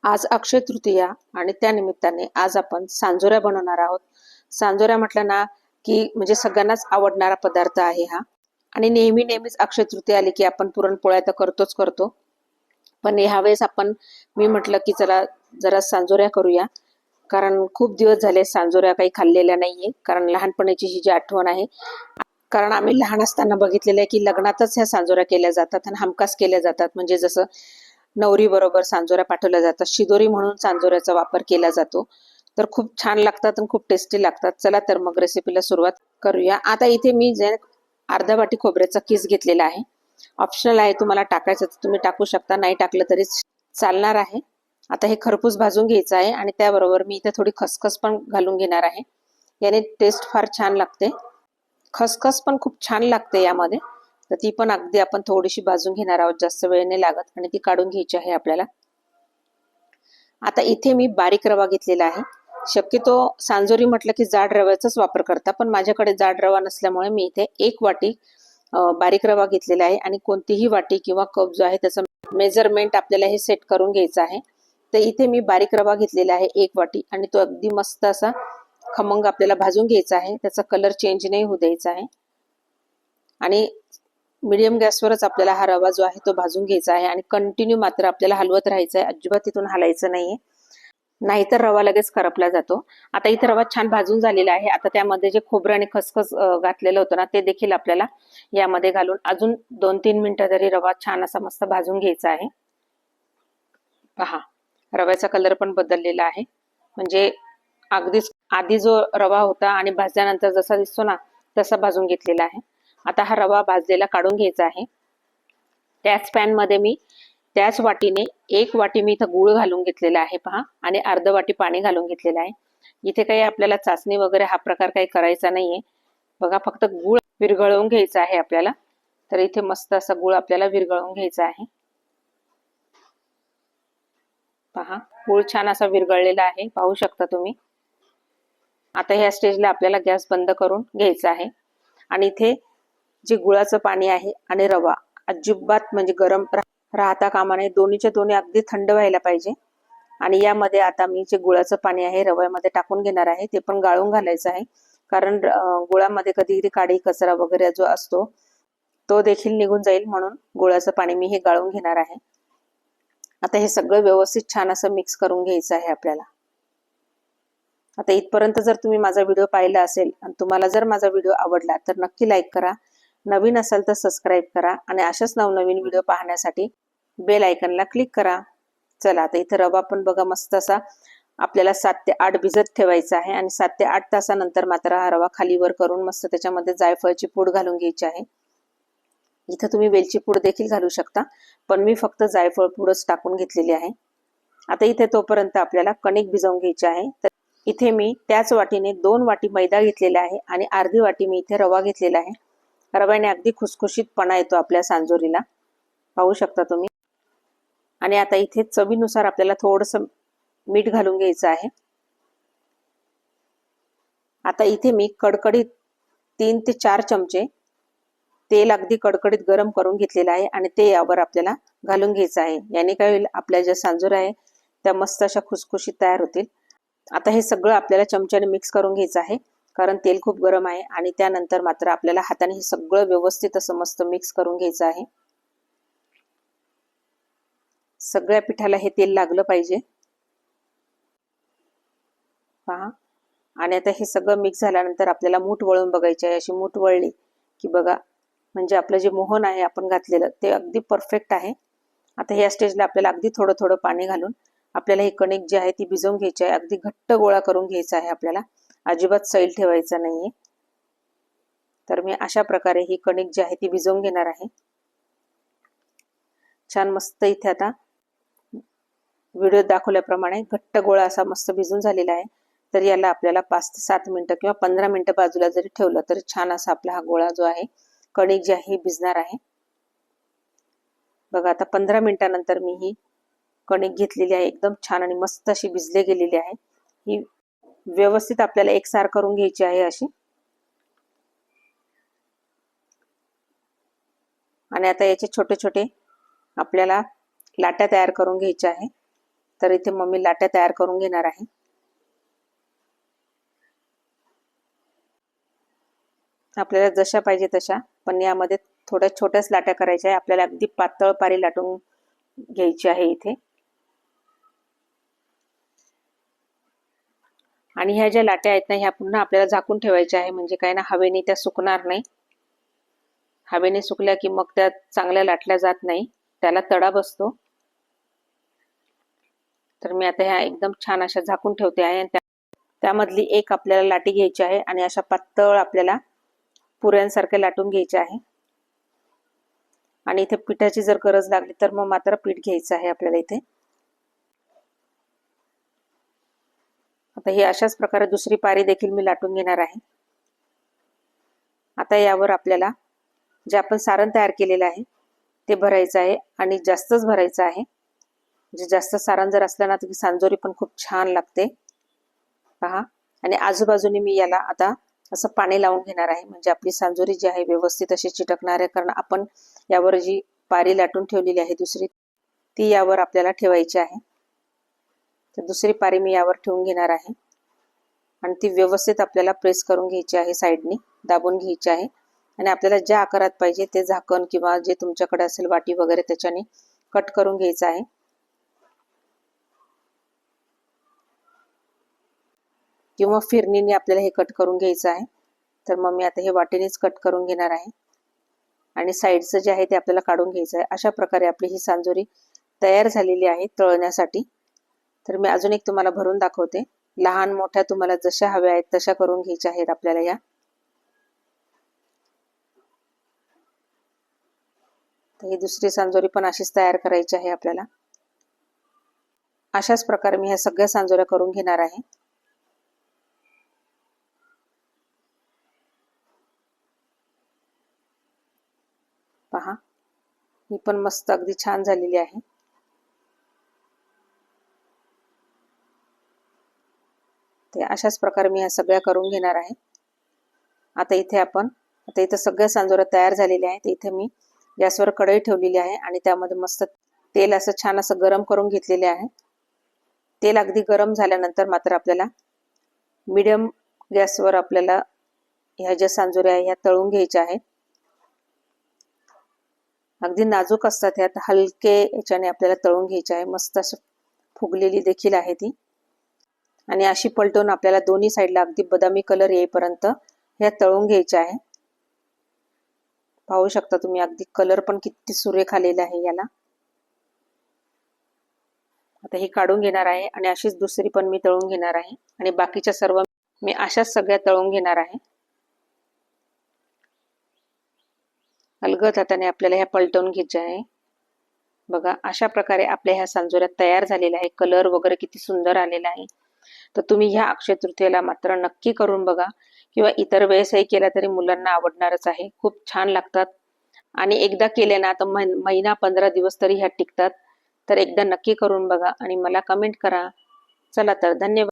आज अक्षय तृतीया आणि त्या निमित्ताने आज आपण सांजोऱ्या बनवणार आहोत. सांजोऱ्या म्हटलं ना की म्हणजे सगळ्यांनाच आवडणारा पदार्थ आहे हा. आणि नेहमीच अक्षय तृतीया आली की आपण पुरणपोळ्या तर करतो. पण ह्यावेळेस मी म्हटलं की चला जरा सांजोऱ्या करूया. कारण खूप दिवस झाले सांजोऱ्या काही खाल्लेल्या नाहीये. कारण लहानपणीची ही जी आठवण आहे. कारण आम्ही लहान असताना बघितलेलं आहे की लग्नातच ह्या सांजोऱ्या केल्या जातात आणि हमखास केल्या जातात. म्हणजे जसं नवरी बरोबर सांजोऱ्या पाठवल्या जातात, शिदोरी म्हणून सांजोऱ्याचा वापर केला जातो. तर खूप छान लागतात आणि खूप टेस्टी लागतात. चला तर मग रेसिपीला सुरुवात करूया. आता इथे मी जे अर्धा वाटी खोबऱ्याचा किस घेतलेला आहे. ऑप्शनल आहे, तुम्हाला टाकायचं तर तुम्ही टाकू शकता, नाही टाकलं तरी चालणार आहे. आता हे खरपूस भाजून घ्यायचं आहे आणि त्याबरोबर मी इथे थोडी खसखस पण घालून घेणार आहे. याने टेस्ट फार छान लागते. खसखस पण खूप छान लागते यामध्ये. तर ती पण अगदी आपण थोडीशी भाजून घेणार आहोत, जास्त वेळ नाही लागत आणि ती काढून घ्यायची आहे आपल्याला. आता इथे मी बारीक रवा घेतलेला आहे. शक्यतो सांजोरी म्हटलं की जाड रव्याचाच वापर करता, पण माझ्याकडे जाड रवा नसल्यामुळे मी इथे 1 वाटी बारीक रवा घेतलेला आहे. आणि कोणतीही वाटी किंवा कप जो आहे त्याचं मेजरमेंट आपल्याला हे सेट करून घ्यायचं आहे. तर इथे मी बारीक रवा घेतलेला आहे 1 वाटी आणि तो अगदी मस्त असा खमंग आपल्याला भाजून घ्यायचा आहे. त्याचा कलर चेंज नाही होऊ द्यायचा आहे आणि मीडियम गॅसवरच आपल्याला हा रवा जो आहे तो भाजून घ्यायचा आहे. आणि कंटिन्यू मात्र आपल्याला हलवत राहायचं आहे, अजिबात तिथून हलायचं नाहीये, नाहीतर रवा लगेच करपला जातो. आता इथे रवा छान भाजून झालेला आहे. आता त्यामध्ये जे खोबरं आणि खसखस घातलेलं होतं ना, ते देखील आपल्याला यामध्ये घालून अजून 2-3 मिनिटं तरी रवा छान असा मस्त भाजून घ्यायचा आहे. पहा, रव्याचा कलर पण बदललेला आहे. म्हणजे अगदीच आधी जो रवा होता आणि भाजल्यानंतर जसा दिसतो ना तसा भाजून घेतलेला आहे. आता हा रवा भाजलेला काढून घ्यायचा आहे. त्याच पॅन मध्ये मी त्याच वाटीने 1 वाटी मी इथं गूळ घालून घेतलेला आहे पहा, आणि अर्ध वाटी पाणी घालून घेतलेलं आहे. इथे काही आपल्याला चाचणी वगैरे हा प्रकार काही करायचा नाहीये. बघा, फक्त गूळ विरघळवून घ्यायचा आहे आपल्याला. तर इथे मस्त असा गूळ आपल्याला विरघळवून घ्यायचा आहे. पहा, गूळ छान असा विरघळलेला आहे, पाहू शकता तुम्ही. आता ह्या स्टेजला आपल्याला गॅस बंद करून घ्यायचा आहे. आणि इथे जे गुळाचं पाणी आहे आणि रवा अजिबात म्हणजे गरम राहता कामा नये, दोन्हीच्या दोन्ही अगदी थंड व्हायला पाहिजे. आणि यामध्ये आता मी जे गुळाचं पाणी आहे रव्यामध्ये टाकून घेणार आहे. ते पण गाळून घालायचं आहे, कारण गुळामध्ये कधी काडी कचरा वगैरे जो असतो तो देखील निघून जाईल, म्हणून गुळाचं पाणी मी हे गाळून घेणार आहे. आता हे सगळं व्यवस्थित छान असं मिक्स करून घ्यायचं आहे आपल्याला. आता इथपर्यंत जर तुम्ही माझा व्हिडिओ पाहिला असेल आणि तुम्हाला जर माझा व्हिडिओ आवडला तर नक्की लाईक करा, नवीन असाल तर सबस्क्राईब करा आणि अशाच नवनवीन व्हिडिओ पाहण्यासाठी बेल आयकनला क्लिक करा. चला, आता इथे रवा पण बघा मस्त असा आपल्याला 7 ते 8 भिजत ठेवायचा आहे. आणि 7 ते 8 तासानंतर मात्र हा रवा खालीवर करून मस्त त्याच्यामध्ये जायफळची पूड घालून घ्यायची आहे. इथं तुम्ही वेलची पूड देखील घालू शकता, पण मी फक्त जायफळ पूडच टाकून घेतलेली आहे. आता इथे तोपर्यंत आपल्याला कणिक भिजवून घ्यायची आहे. तर इथे मी त्याच वाटीने 2 वाटी मैदा घेतलेला आहे आणि अर्धी वाटी मी इथे रवा घेतलेला आहे. रव्याने अगदी खुसखुशीतपणा येतो आपल्या सांजोरीला, पाहू शकता तुम्ही. आणि आता इथे चवीनुसार आपल्याला थोडंसं मीठ घालून घ्यायचं आहे. आता इथे मी कडकडीत 3 ते 4 चमचे तेल अगदी कडकडीत गरम करून घेतलेलं आहे आणि ते यावर आपल्याला घालून घ्यायचं आहे. याने काय होईल, आपल्या ज्या सांजोऱ्या आहे त्या मस्त अशा खुसखुशीत तयार होतील. आता हे सगळं आपल्याला चमच्याने मिक्स करून घ्यायचं आहे, कारण तेल खूप गरम आहे. आणि त्यानंतर मात्र आपल्याला हाताने हे सगळं व्यवस्थित असं मस्त मिक्स करून घ्यायचं आहे. सगळ्या पिठाला हे तेल लागलं पाहिजे, पहा. आणि आता हे सगळं मिक्स झाल्यानंतर आपल्याला मूठ वळून बघायची आहे. अशी मूठ वळली की बघा, म्हणजे आपलं जे मोहन आहे आपण घातलेलं ते अगदी परफेक्ट आहे. आता या स्टेजला आपल्याला अगदी थोडं थोडं पाणी घालून आपल्याला ही कणिक जी आहे ती भिजवून घ्यायची आहे. अगदी घट्ट गोळा करून घ्यायचा आहे आपल्याला, अजिबात सैल ठेवायचा नाहीये. तर मी अशा प्रकारे ही कणिक जी आहे ती भिजवून घेणार आहे. छान मस्त इथे आता व्हिडिओ दाखवल्याप्रमाणे घट्ट गोळा असा मस्त भिजून झालेला आहे. तर याला आपल्याला 5 ते 7 मिनिटं किंवा 15 मिनिटं बाजूला जरी ठेवलं तरी छान असा आपला हा गोळा जो आहे, कणिक जी आहे भिजणार आहे. बघा, आता 15 मिनिटानंतर मी ही कणिक घेतलेली आहे, एकदम छान आणि मस्त अशी भिजले गेलेली आहे. ही व्यवस्थित आपल्याला एकसार करून घ्यायची आहे अशी. आणि आता याचे छोटे छोटे आपल्याला लाट्या तयार करून घ्यायच्या आहे. तर इथे मम्मी लाट्या तयार करून घेणार आहे. आपल्याला जशा पाहिजे तशा, पण यामध्ये थोड्या छोट्याच लाट्या करायच्या आहे. आपल्याला अगदी पातळ पारी लाटून घ्यायची आहे इथे. आणि ह्या ज्या लाट्या आहेत ना, ह्या पुन्हा आपल्याला झाकून ठेवायच्या आहे. म्हणजे काय ना, हवेने त्या सुकणार नाही. हवेने सुकल्या की मग त्या चांगल्या लाटल्या जात नाही, त्याला तडा बसतो. तर मी आता ह्या एकदम छान अशा झाकून ठेवते आहे. आणि त्यामधली एक आपल्याला लाटी घ्यायची आहे आणि अशा पातळ आपल्याला पुऱ्यांसारखे लाटून घ्यायचे आहे. आणि इथे पिठाची जर गरज लागली तर मग मात्र पीठ घ्यायचं आहे आपल्याला इथे. आता ही अशाच प्रकारे दुसरी पारी देखील मी लाटून घेणार आहे. आता यावर आपल्याला जे आपण सारण तयार केलेलं आहे ते भरायचं आहे आणि जास्तच भरायचं आहे. म्हणजे जास्त सारण जर असलं ना तर सांजोरी पण खूप छान लागते पहा. आणि आजूबाजूने मी याला आता असं पाणी लावून घेणार आहे, म्हणजे आपली सांजोरी जी आहे व्यवस्थित अशी चिटकणार आहे. कारण आपण यावर जी पारी लाटून ठेवलेली आहे दुसरी, ती यावर आपल्याला ठेवायची आहे. तर दुसरी पारी मी यावर ठेवून घेणार आहे आणि ती व्यवस्थित आपल्याला प्रेस करून घ्यायची आहे, साईडनी दाबून घ्यायची आहे. आणि आपल्याला ज्या आकारात पाहिजे ते झाकण किंवा जे तुमच्याकडे असेल वाटी वगैरे त्याच्याने कट करून घ्यायचं आहे. किंवा फिरणीने आपल्याला हे कट करून घ्यायचं आहे. तर मग मी आता हे वाटीनेच कट करून घेणार आहे आणि साईडचं जे आहे ते आपल्याला काढून घ्यायचं आहे. अशा प्रकारे आपली ही सांजोरी तयार झालेली आहे तळण्यासाठी. तर मी अजून एक तुम्हाला भरून दाखवते. लहान मोठ्या तुम्हाला जशा हव्या आहेत तशा करून घ्यायच्या आहेत आपल्याला या. तर ही दुसरी सांजोरी पण अशीच तयार करायची आहे आपल्याला. अशाच प्रकारे मी ह्या सगळ्या सांजोऱ्या करून घेणार आहे. पहा, ही पण मस्त अगदी छान झालेली आहे. ते अशाच प्रकारे मी ह्या सगळ्या करून घेणार आहे. आता इथे सगळ्या सांजोऱ्या तयार झालेल्या आहेत. इथे मी गॅसवर कढई ठेवलेली आहे आणि त्यामध्ये मस्त तेल असं छान असं गरम करून घेतलेले आहे. तेल अगदी गरम झाल्यानंतर मात्र आपल्याला मीडियम गॅसवर आपल्याला ह्या ज्या सांजोऱ्या आहे ह्या तळून घ्यायच्या आहेत. अगदी नाजूक असतात, ह्यात हलके याच्याने आपल्याला तळून घ्यायचे आहे. मस्त असं फुगलेली देखील आहे ती. आणि अशी पलटून आपल्याला दोन्ही साईडला अगदी बदामी कलर येईपर्यंत ह्या तळून घ्यायच्या आहे. पाहू शकता तुम्ही अगदी कलर पण किती सुरेख आलेला आहे याला. आता ही काढून घेणार आहे आणि अशीच दुसरी पण मी तळून घेणार आहे आणि बाकीच्या सर्व मी अशाच सगळ्या तळून घेणार आहे. अलगद हाताने आपल्याला ह्या पलटवून घ्यायच्या आहे. बघा, अशा प्रकारे आपल्या ह्या सांजोऱ्या तयार झालेल्या आहे. कलर वगैरे किती सुंदर आलेला आहे. तर तुम्ही ह्या अक्षय तृतीयेला मात्र नक्की करून बघा, किंवा इतर वेळेसही केला तरी मुलांना आवडणारच आहे. खूप छान लागतात आणि एकदा केले ना तर महिना 15 दिवस तरी ह्या टिकतात. तर एकदा नक्की करून बघा आणि मला कमेंट करा. चला तर धन्यवाद.